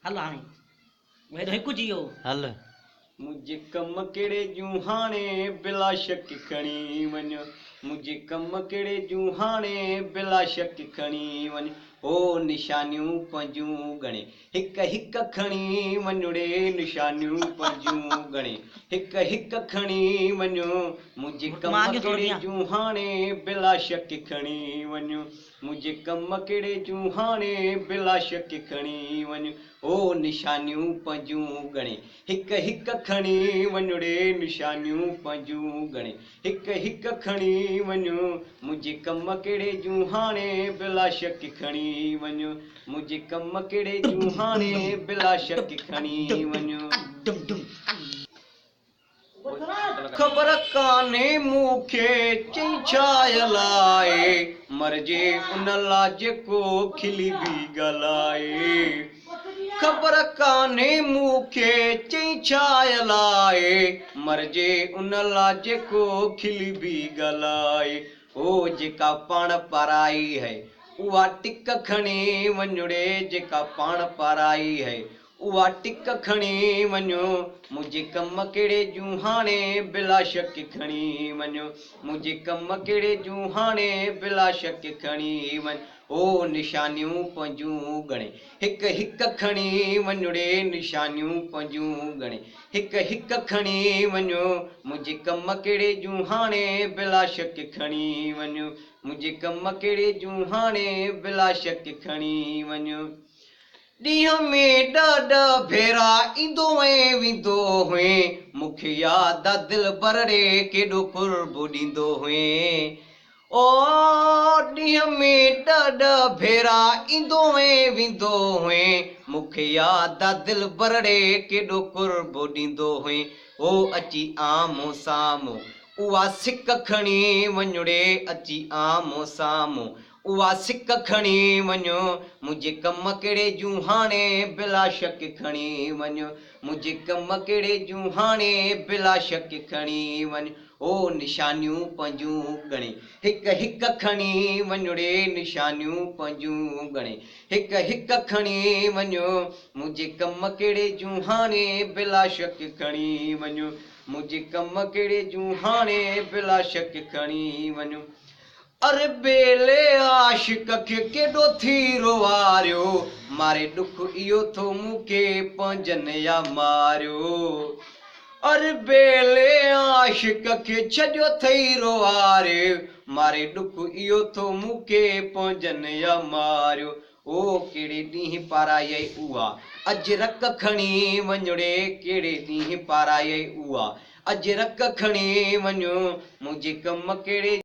हल हाणे वे तो हिकु जियो हल मुझे कम केड़े जूं हाणे बिला शक खणी वञ मुझे कम केड़े जूं हाणे बिला शक खणी वञ ओ निशानियूं पंजूं गणे हिक हिक खणी वञुड़े निशानियूं पंजूं गणे हिक हिक खणी वञ मुझे कम केड़े जूं हाणे बिला शक खणी वञ मुझे कम केड़े जूं हाणे बिला शक खणी वञ ओ निशानियूं पंजूं गणे हिक हिक खणी वञुड़े निशानियूं पंजूं गणे हिक हिक खणी वञ मुझे कम केड़े जूं हाणे बिला शक खणी वञ मुझे कम केड़े जूं हाणे बिला शक खणी वञ खबर काने मूंखे चई छाए लाए मरजे उन ला जेको खिली भी ॻाल्हाए खबर काने मूंखे चई छाए लाए मरजे उन ला जेको खिली भी ॻाल्हाए ओ जेका पाण पराई है उहा टिक खणी वञुड़े जेका पाण पराई है उहा टिक खणी वञो मुझे कम केड़े जूं हाणे बिला शक खणी वञो मुझे कम केड़े जूं हाणे बिला शक खणी वञ ओ निशानियूं पंजूं गणे हिक हिक खणी वञुड़े निशानियूं पंजूं गणे हिक हिक खणी वञो मुझे कम केड़े जूं हाणे बिला शक खणी वञो मुझे कम केड़े जूं हाणे बिला शक खणी वञो ॾींहं में ॾह भेरा ईंदो ऐं वेंदो हुए मूंखे यादि आहे दिलि भरड़े केॾो कुर्बो ॾींदो हुए ओ ॾींहं में ॾह भेरा ईंदो ऐं वेंदो हुए मूंखे यादि आहे दिलि भरड़े केॾो कुर्बो ॾींदो हुए ओ अची आम्हूं साम्हूं उहा सिक खणी वञुड़े अची आम्हूं साम्हूं उहा सिक खणी वञो मुझे कम केड़े जूं हाणे बिला शक खणी वञ मुझे कम केड़े जूं हाणे बिला शक खणी वञ ओ निशानियूं पंजूं गणे हिक हिक खणी वञुड़े निशानियूं पंजूं गणे हिक हिक खणी वञो मुझे कम केड़े जूं हाणे बिला शक खणी वञो मुझे कम केड़े जूं हाणे बिला शक खणी वञो अरे बेले आशिक खे केॾो थी रोवारियो मारे दुख इहो थो मूंखे पंजनि या मारियो अरे बेले आशिक खे छॾियो अथई रोवारे मारे दुख इहो थो मूंखे पंजनि या मारियो ओ कहिड़े ॾींहुं पाराई उहा अजरक खणी वञुड़े कहिड़े ॾींहुं पाराई उहा अजरक खणी वञो मुंहिंजे कम कहिड़े